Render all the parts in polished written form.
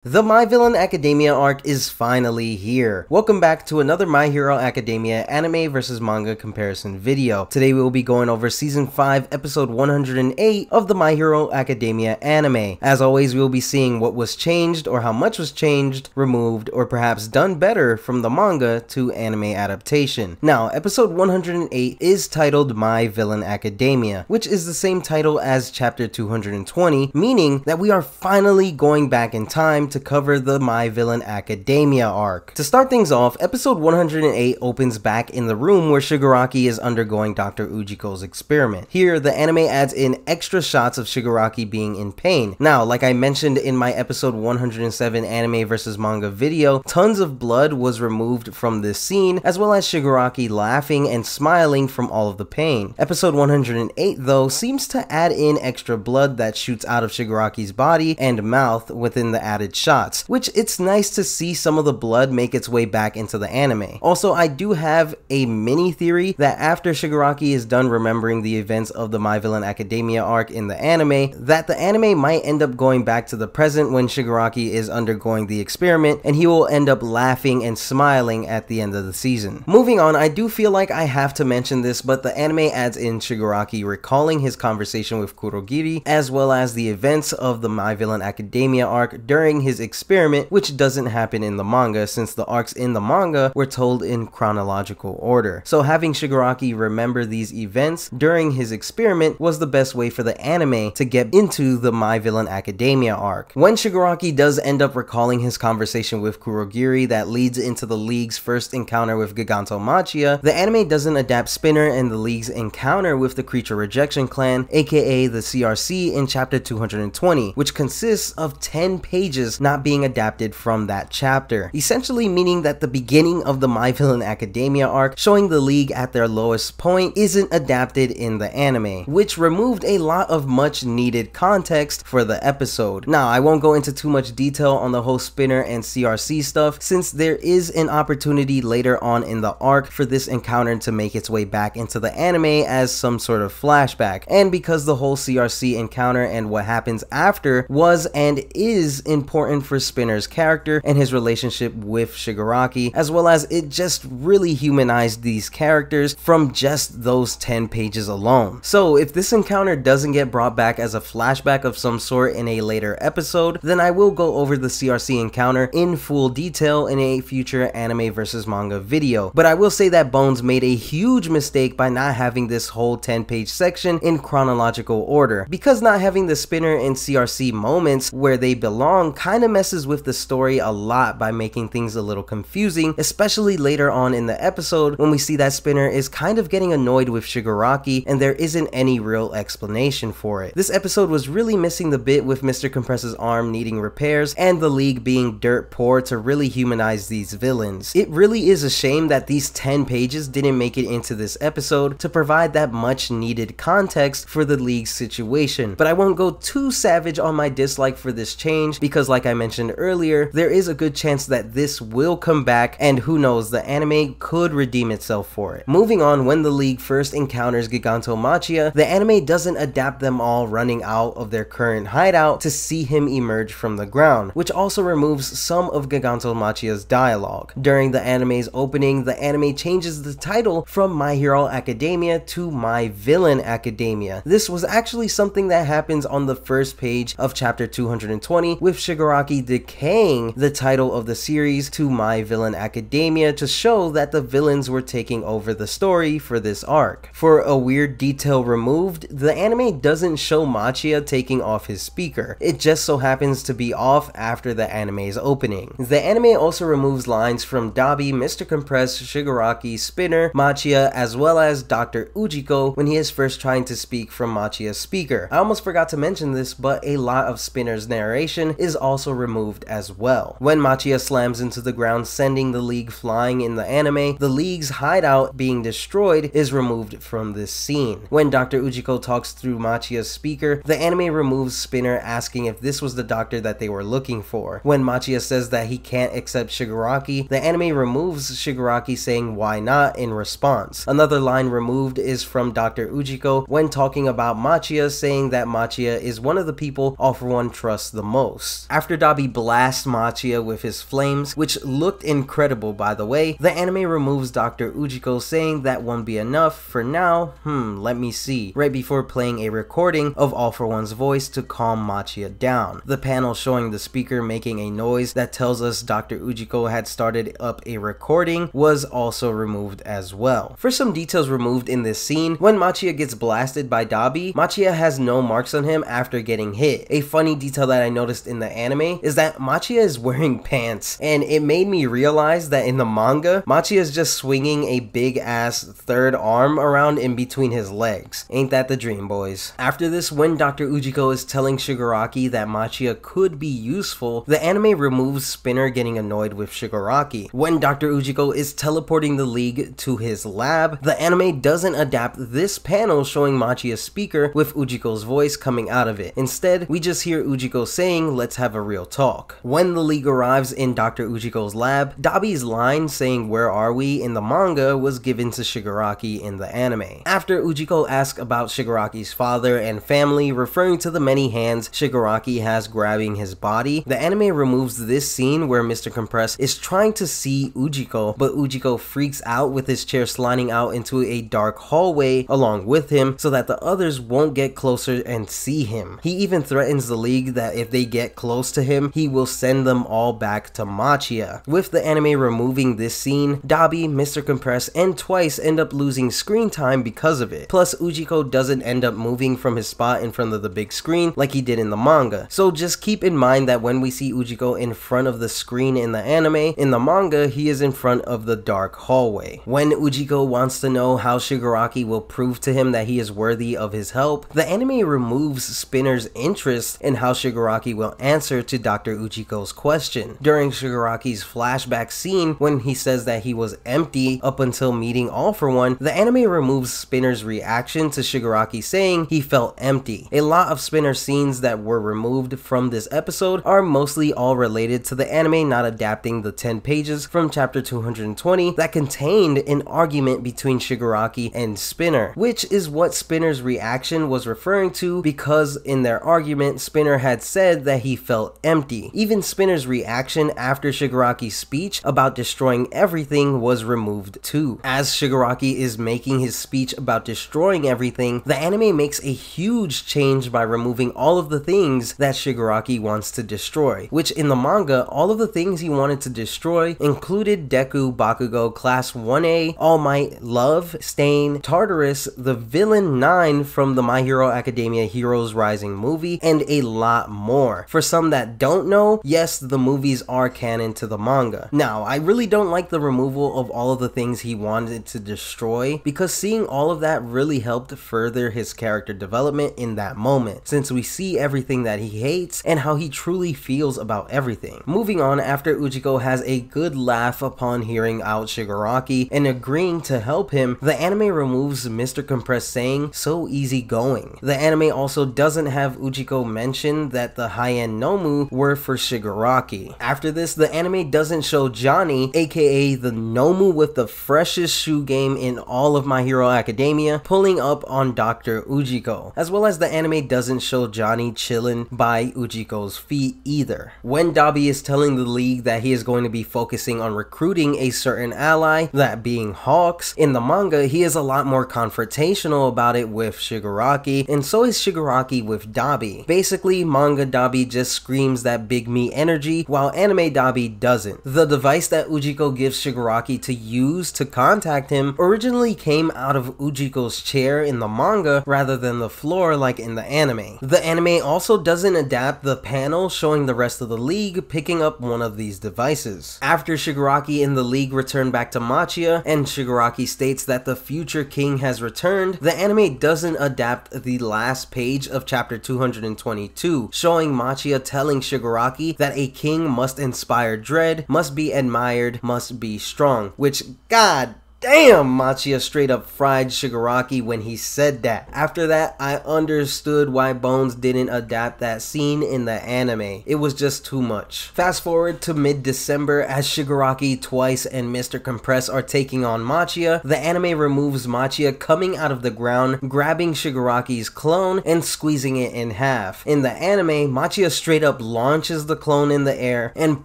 The My Villain Academia arc is finally here. Welcome back to another My Hero Academia anime versus manga comparison video. Today we will be going over season 5 episode 108 of the My Hero Academia anime. As always, we will be seeing what was changed or how much was changed, removed, or perhaps done better from the manga to anime adaptation. Now, episode 108 is titled My Villain Academia, which is the same title as chapter 220, meaning that we are finally going back in time to cover the My Villain Academia arc. To start things off, episode 108 opens back in the room where Shigaraki is undergoing Dr. Ujiko's experiment. Here, the anime adds in extra shots of Shigaraki being in pain. Now, like I mentioned in my episode 107 anime versus manga video, tons of blood was removed from this scene, as well as Shigaraki laughing and smiling from all of the pain. Episode 108, though, seems to add in extra blood that shoots out of Shigaraki's body and mouth within the added shots, which it's nice to see some of the blood make its way back into the anime. Also, I do have a mini theory that after Shigaraki is done remembering the events of the My Villain Academia arc in the anime, that the anime might end up going back to the present when Shigaraki is undergoing the experiment, and he will end up laughing and smiling at the end of the season. Moving on, I do feel like I have to mention this, but the anime adds in Shigaraki recalling his conversation with Kurogiri, as well as the events of the My Villain Academia arc during his experiment, which doesn't happen in the manga since the arcs in the manga were told in chronological order. So having Shigaraki remember these events during his experiment was the best way for the anime to get into the My Villain Academia arc. When Shigaraki does end up recalling his conversation with Kurogiri that leads into the League's first encounter with Gigantomachia, the anime doesn't adapt Spinner and the League's encounter with the Creature Rejection Clan, aka the CRC, in chapter 220, which consists of 10 pages not being adapted from that chapter, essentially meaning that the beginning of the My Villain Academia arc, showing the League at their lowest point, isn't adapted in the anime, which removed a lot of much needed context for the episode. Now, I won't go into too much detail on the whole Spinner and CRC stuff, since there is an opportunity later on in the arc for this encounter to make its way back into the anime as some sort of flashback, and because the whole CRC encounter and what happens after was and is important for Spinner's character and his relationship with Shigaraki, as well as it just really humanized these characters from just those 10 pages alone. So if this encounter doesn't get brought back as a flashback of some sort in a later episode, then I will go over the CRC encounter in full detail in a future anime versus manga video. But I will say that Bones made a huge mistake by not having this whole 10-page section in chronological order, because not having the Spinner and CRC moments where they belong kind of messes with the story a lot by making things a little confusing, especially later on in the episode when we see that Spinner is kind of getting annoyed with Shigaraki and there isn't any real explanation for it. This episode was really missing the bit with Mr. Compress's arm needing repairs and the League being dirt poor to really humanize these villains. It really is a shame that these 10 pages didn't make it into this episode to provide that much needed context for the League's situation, but I won't go too savage on my dislike for this change because, like I mentioned earlier, there is a good chance that this will come back, and who knows, the anime could redeem itself for it. Moving on, when the League first encounters Gigantomachia, the anime doesn't adapt them all running out of their current hideout to see him emerge from the ground, which also removes some of Gigantomachia's dialogue. During the anime's opening, the anime changes the title from My Hero Academia to My Villain Academia. This was actually something that happens on the first page of chapter 220, with Shigaraki decaying the title of the series to My Villain Academia to show that the villains were taking over the story for this arc. For a weird detail removed, the anime doesn't show Machia taking off his speaker. It just so happens to be off after the anime's opening. The anime also removes lines from Dabi, Mr. Compress, Shigaraki, Spinner, Machia, as well as Dr. Ujiko when he is first trying to speak from Machia's speaker. I almost forgot to mention this, but a lot of Spinner's narration is also removed as well. When Machia slams into the ground, sending the League flying in the anime, the League's hideout being destroyed is removed from this scene. When Dr. Ujiko talks through Machia's speaker, the anime removes Spinner asking if this was the doctor that they were looking for. When Machia says that he can't accept Shigaraki, the anime removes Shigaraki saying why not in response. Another line removed is from Dr. Ujiko when talking about Machia, saying that Machia is one of the people All For One trusts the most. After After Dabi blasts Machia with his flames, which looked incredible by the way, the anime removes Dr. Ujiko saying that won't be enough for now, let me see, right before playing a recording of All For One's voice to calm Machia down. The panel showing the speaker making a noise that tells us Dr. Ujiko had started up a recording was also removed as well. For some details removed in this scene, when Machia gets blasted by Dabi, Machia has no marks on him after getting hit. A funny detail that I noticed in the anime is that Machia is wearing pants, and it made me realize that in the manga, Machia is just swinging a big ass third arm around in between his legs. Ain't that the dream, boys? After this, when Dr. Ujiko is telling Shigaraki that Machia could be useful, the anime removes Spinner getting annoyed with Shigaraki. When Dr. Ujiko is teleporting the League to his lab, the anime doesn't adapt this panel showing Machia's speaker with Ujiko's voice coming out of it. Instead, we just hear Ujiko saying, "Let's have a real talk." When the League arrives in Dr. Ujiko's lab, Dabi's line saying "Where are we?" in the manga was given to Shigaraki in the anime. After Ujiko asks about Shigaraki's father and family, referring to the many hands Shigaraki has grabbing his body, the anime removes this scene where Mr. Compress is trying to see Ujiko, but Ujiko freaks out with his chair sliding out into a dark hallway along with him so that the others won't get closer and see him. He even threatens the League that if they get close to him, he will send them all back to Machia. With the anime removing this scene, Dabi, Mr. Compress, and Twice end up losing screen time because of it. Plus, Ujiko doesn't end up moving from his spot in front of the big screen like he did in the manga. So just keep in mind that when we see Ujiko in front of the screen in the anime, in the manga, he is in front of the dark hallway. When Ujiko wants to know how Shigaraki will prove to him that he is worthy of his help, the anime removes Spinner's interest in how Shigaraki will answer to Dr. Ujiko's question. During Shigaraki's flashback scene, when he says that he was empty up until meeting All For One, the anime removes Spinner's reaction to Shigaraki saying he felt empty. A lot of Spinner scenes that were removed from this episode are mostly all related to the anime not adapting the 10 pages from chapter 220 that contained an argument between Shigaraki and Spinner, which is what Spinner's reaction was referring to because in their argument, Spinner had said that he felt empty. Even Spinner's reaction after Shigaraki's speech about destroying everything was removed too. As Shigaraki is making his speech about destroying everything, the anime makes a huge change by removing all of the things that Shigaraki wants to destroy, which in the manga, all of the things he wanted to destroy included Deku, Bakugo, Class 1A, All Might, Love, Stain, Tartarus, the villain 9 from the My Hero Academia Heroes Rising movie, and a lot more. For some that don't know, yes, the movies are canon to the manga. Now, I really don't like the removal of all of the things he wanted to destroy because seeing all of that really helped further his character development in that moment, since we see everything that he hates and how he truly feels about everything. Moving on, after Ujiko has a good laugh upon hearing out Shigaraki and agreeing to help him, the anime removes Mr. Compress saying, "So easy going." The anime also doesn't have Ujiko mention that the high-end Nomu were for Shigaraki. After this, the anime doesn't show Johnny, aka the Nomu with the freshest shoe game in all of My Hero Academia, pulling up on Dr. Ujiko, as well as the anime doesn't show Johnny chilling by Ujiko's feet either. When Dabi is telling the League that he is going to be focusing on recruiting a certain ally, that being Hawks, in the manga he is a lot more confrontational about it with Shigaraki, and so is Shigaraki with Dabi. Basically, manga Dabi just screams that big me energy, while anime Dabi doesn't. The device that Ujiko gives Shigaraki to use to contact him originally came out of Ujiko's chair in the manga rather than the floor like in the anime. The anime also doesn't adapt the panel showing the rest of the League picking up one of these devices. After Shigaraki and the League return back to Machia, and Shigaraki states that the future king has returned, the anime doesn't adapt the last page of chapter 222, showing Machia telling Shigaraki that a king must inspire dread, must be admired, must be strong, which, god Damn, Machia straight up fried Shigaraki when he said that. After that, I understood why Bones didn't adapt that scene in the anime. It was just too much. Fast forward to mid-December as Shigaraki, Twice, and Mr. Compress are taking on Machia. The anime removes Machia coming out of the ground, grabbing Shigaraki's clone, and squeezing it in half. In the anime, Machia straight up launches the clone in the air and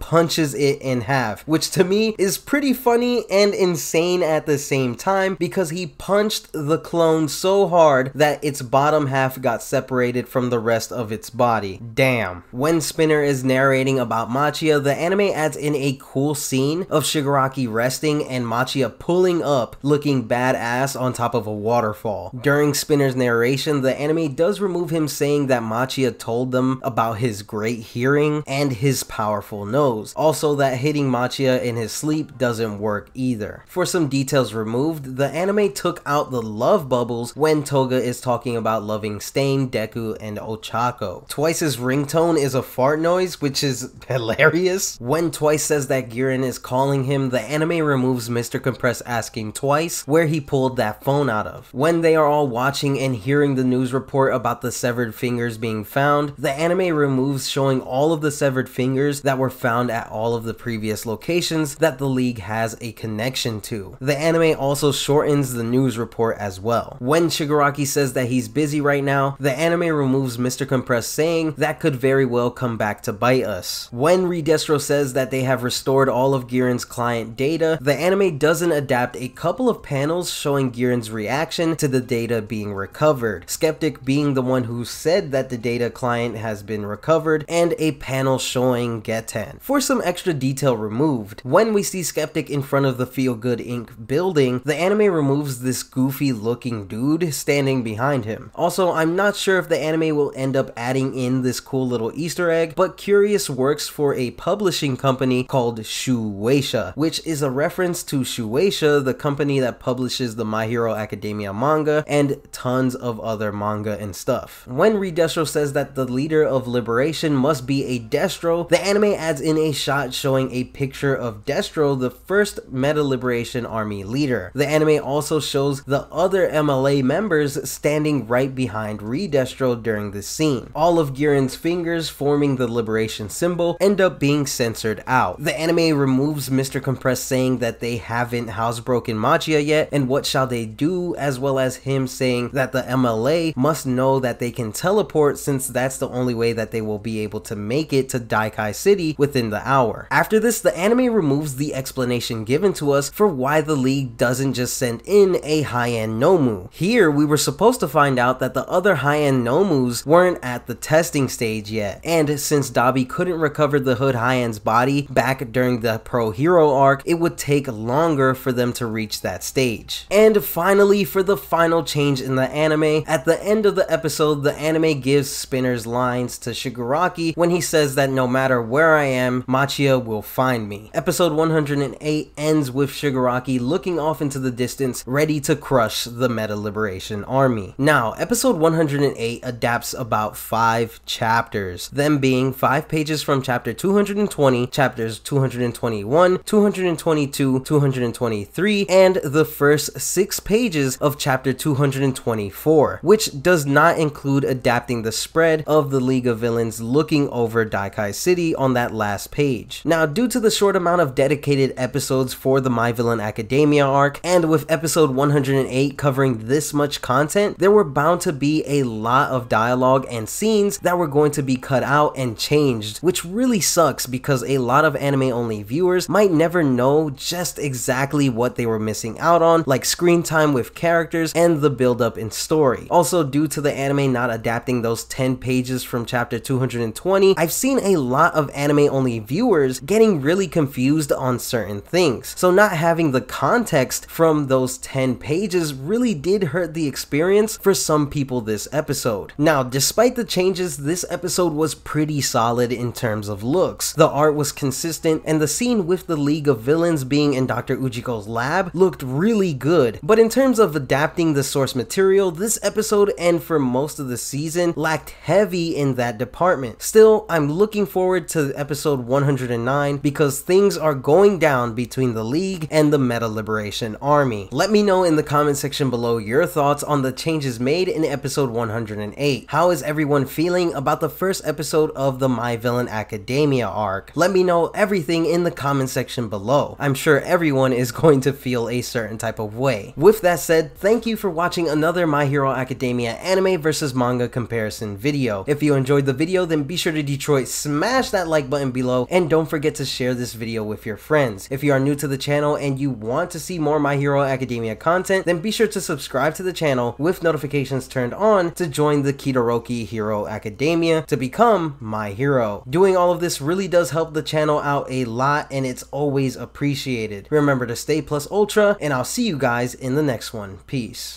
punches it in half, which to me is pretty funny and insane at the same time because he punched the clone so hard that its bottom half got separated from the rest of its body. Damn. When Spinner is narrating about Machia, the anime adds in a cool scene of Shigaraki resting and Machia pulling up, looking badass on top of a waterfall. During Spinner's narration, the anime does remove him saying that Machia told them about his great hearing and his powerful nose. Also, that hitting Machia in his sleep doesn't work either. For some details removed, the anime took out the love bubbles when Toga is talking about loving Stain, Deku, and Ochako. Twice's ringtone is a fart noise, which is hilarious. When Twice says that Giran is calling him, the anime removes Mr. Compress asking Twice where he pulled that phone out of. When they are all watching and hearing the news report about the severed fingers being found, the anime removes showing all of the severed fingers that were found at all of the previous locations that the League has a connection to. The anime also shortens the news report as well. When Shigaraki says that he's busy right now, the anime removes Mr. Compress saying that could very well come back to bite us. When Redestro says that they have restored all of Giran's client data, the anime doesn't adapt a couple of panels showing Giran's reaction to the data being recovered, Skeptic being the one who said that the data client has been recovered, and a panel showing Getan. For some extra detail removed, when we see Skeptic in front of the Feel Good Inc. building, the anime removes this goofy looking dude standing behind him. Also, I'm not sure if the anime will end up adding in this cool little Easter egg, but Curious works for a publishing company called Shueisha, which is a reference to Shueisha, the company that publishes the My Hero Academia manga and tons of other manga and stuff. When Redestro says that the leader of Liberation must be a Destro, the anime adds in a shot showing a picture of Destro, the first Meta Liberation Army leader. The anime also shows the other MLA members standing right behind Redestro during this scene. All of Giran's fingers forming the liberation symbol end up being censored out. The anime removes Mr. Compress saying that they haven't housebroken Machia yet and what shall they do, as well as him saying that the MLA must know that they can teleport since that's the only way that they will be able to make it to Daikai City within the hour. After this, the anime removes the explanation given to us for why the League doesn't just send in a high-end Nomu. Here, we were supposed to find out that the other high-end Nomus weren't at the testing stage yet, and since Dabi couldn't recover the Hood High-End's body back during the Pro Hero arc, it would take longer for them to reach that stage. And finally, for the final change in the anime, at the end of the episode, the anime gives Spinner's lines to Shigaraki when he says that no matter where I am, Machia will find me. Episode 108 ends with Shigaraki looking off into the distance, ready to crush the Meta Liberation Army. Now, episode 108 adapts about 5 chapters, them being 5 pages from chapter 220, chapters 221, 222, 223, and the first 6 pages of chapter 224, which does not include adapting the spread of the League of Villains looking over Daikai City on that last page. Now, due to the short amount of dedicated episodes for the My Villain Academia arc, and with episode 108 covering this much content, there were bound to be a lot of dialogue and scenes that were going to be cut out and changed, which really sucks because a lot of anime-only viewers might never know just exactly what they were missing out on, like screen time with characters and the build-up in story. Also, due to the anime not adapting those 10 pages from chapter 220, I've seen a lot of anime-only viewers getting really confused on certain things. So not having the context from those 10 pages really did hurt the experience for some people this episode. Now, despite the changes, this episode was pretty solid in terms of looks. The art was consistent, and the scene with the League of Villains being in Dr. Ujiko's lab looked really good. But in terms of adapting the source material, this episode and for most of the season lacked heavy in that department. Still, I'm looking forward to episode 109 because things are going down between the League and the Meta Liberation Liberation Army. Let me know in the comment section below your thoughts on the changes made in episode 108. How is everyone feeling about the first episode of the My Villain Academia arc? Let me know everything in the comment section below. I'm sure everyone is going to feel a certain type of way. With that said, thank you for watching another My Hero Academia anime versus manga comparison video. If you enjoyed the video, then be sure to Detroit smash that like button below, and don't forget to share this video with your friends. If you are new to the channel and you want to see more My Hero Academia content, then be sure to subscribe to the channel with notifications turned on to join the Kitoroki Hero Academia to become my hero. Doing all of this really does help the channel out a lot, and it's always appreciated. Remember to stay plus ultra, and I'll see you guys in the next one. Peace.